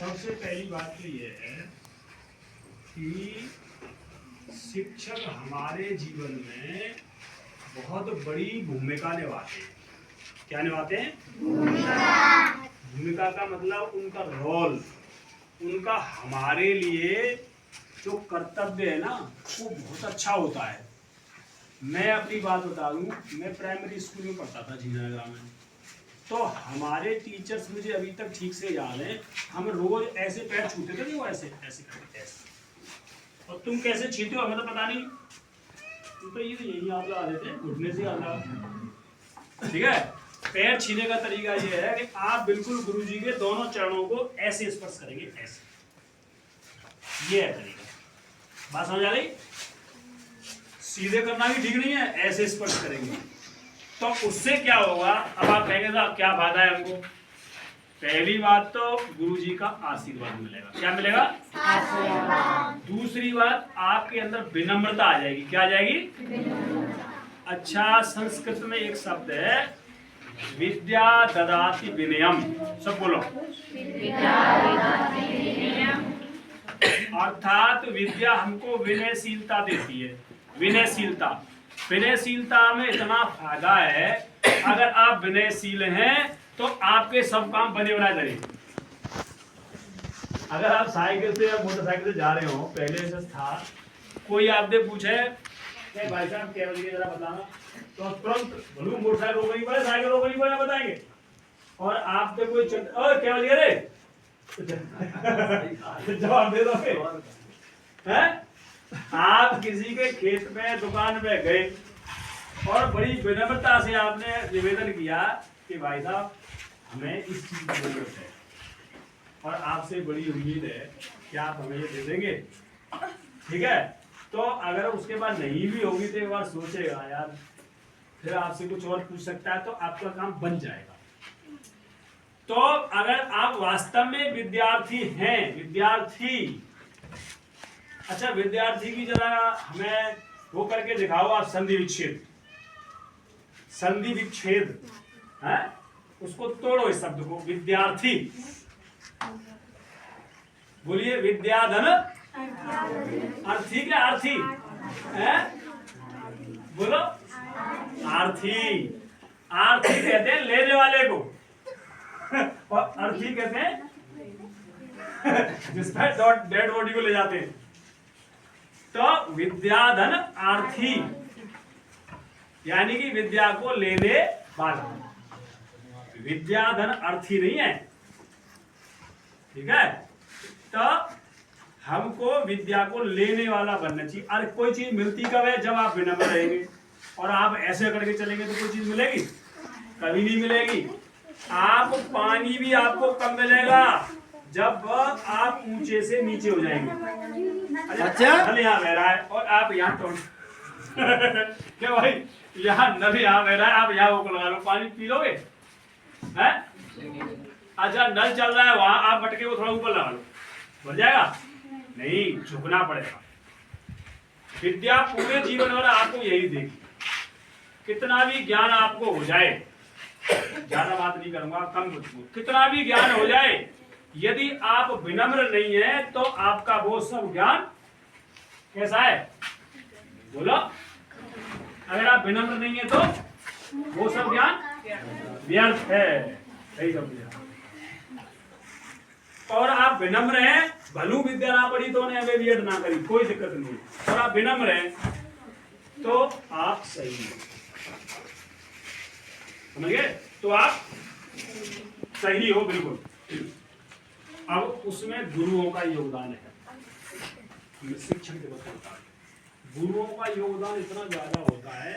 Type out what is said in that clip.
सबसे पहली बात तो ये है कि शिक्षक हमारे जीवन में बहुत बड़ी भूमिका निभाते हैं। क्या निभाते हैं? भूमिका का मतलब उनका रोल, उनका हमारे लिए जो कर्तव्य है ना वो बहुत अच्छा होता है। मैं अपनी बात बता दूं, मैं प्राइमरी स्कूल में पढ़ता था झीनागरा में, तो हमारे टीचर्स मुझे अभी तक ठीक से याद है, हम रोज ऐसे पैर छूते थे, वो ऐसे ऐसे करते ऐसे। और तुम कैसे छीते हो हमें तो पता नहीं, तुम तो यही याद लगा देते हैं, घुटने से याद लगा। ठीक है, पैर छीने का तरीका ये है कि आप बिल्कुल गुरुजी के दोनों चरणों को ऐसे स्पर्श करेंगे, ऐसे। ये है तरीका। बात समझ आ गई? सीधे करना भी ठीक नहीं है, ऐसे स्पर्श करेंगे। तो उससे क्या होगा? अब आप कहेंगे साहब क्या फायदा है हमको? पहली बात तो गुरुजी का आशीर्वाद मिलेगा। क्या मिलेगा? आशीर्वाद। दूसरी बात, आपके अंदर विनम्रता आ जाएगी। क्या आ जाएगी? अच्छा, संस्कृत में एक शब्द है विद्या ददाति विनयम। सब बोलो। अर्थात विद्या हमको विनयशीलता देती है। विनयशीलता, विनयशीलता में इतना फायदा है, अगर आप विनयशील हैं तो आपके सब काम बने बनाए रहेंगे। अगर आप साइकिल से या मोटरसाइकिल से जा रहे हो, पहले से था, कोई आपसे पूछे भाई साहब क्या बजे जरा बताना, तो तुरंत भलू मोटरसाइकिल रोकनी पड़े, साइकिल रोकनी पड़े, बताएंगे। और आपसे कोई क्या बजे रे जवाब दे दोगे? हैं? आप किसी के खेत में दुकान में गए और बड़ी विनम्रता से आपने निवेदन किया कि भाई साहब हमें इस चीज की जरूरत है और आपसे बड़ी उम्मीद है कि आप हमें ये दे देंगे। ठीक है, तो अगर उसके बाद नहीं भी होगी तो एक बार सोचेगा यार, फिर आपसे कुछ और पूछ सकता है, तो आपका काम बन जाएगा। तो अगर आप वास्तव में विद्यार्थी हैं, विद्यार्थी, अच्छा विद्यार्थी की जरा हमें वो करके दिखाओ आप, संधि विच्छेद। संधि विच्छेद है, उसको तोड़ो इस शब्द को। विद्यार्थी बोलिए, विद्याधन अर्थी क्या? अर्थी है, बोलो। आर्थी, आर्थी कहते हैं लेने वाले को, और अर्थी कहते हैं जिसमें डेड बॉडी को ले जाते हैं। तो विद्याधन आर्थी यानी कि विद्या को लेने वाला, विद्याधन अर्थी नहीं है। ठीक है, तो हमको विद्या को लेने वाला बनना चाहिए। अरे कोई चीज मिलती कब है? जब आप विनम्र रहेंगे। और आप ऐसे करके चलेंगे तो कोई चीज मिलेगी? कभी नहीं मिलेगी। आप पानी भी आपको कब मिलेगा? जब आप ऊंचे से नीचे हो जाएंगे। अच्छा, नल यहाँ बह रहा है और आप यहाँ तोड़ क्या भाई, यहाँ नल यहाँ बह रहा है, आप यहाँ वो लगा लो, पानी पी लोगे? हैं? अच्छा, नल चल रहा है वहां, आप मटके को थोड़ा ऊपर लगा लो, बन जाएगा? नहीं, झुकना पड़ेगा। विद्या पूरे जीवन भर आपको यही देगी। कितना भी ज्ञान आपको हो जाए, ज्यादा बात नहीं करूंगा, कम पूछूंगा, कितना भी ज्ञान हो जाए, यदि आप विनम्र नहीं है तो आपका वो सब ज्ञान कैसा है? बोलो। अगर आप विनम्र नहीं है तो वो सब ज्ञान व्यर्थ है। सही समझे? और आप विनम्र हैं, भलू विद्या ना पढ़ी तो उन्हें बीएड ना करी, कोई दिक्कत नहीं। और आप विनम्र हैं तो आप सही हैं। समझ गए? तो आप सही हो बिल्कुल। अब उसमें गुरुओं का योगदान है। शिक्षक दिवस होता है, गुरुओं का योगदान इतना ज्यादा होता है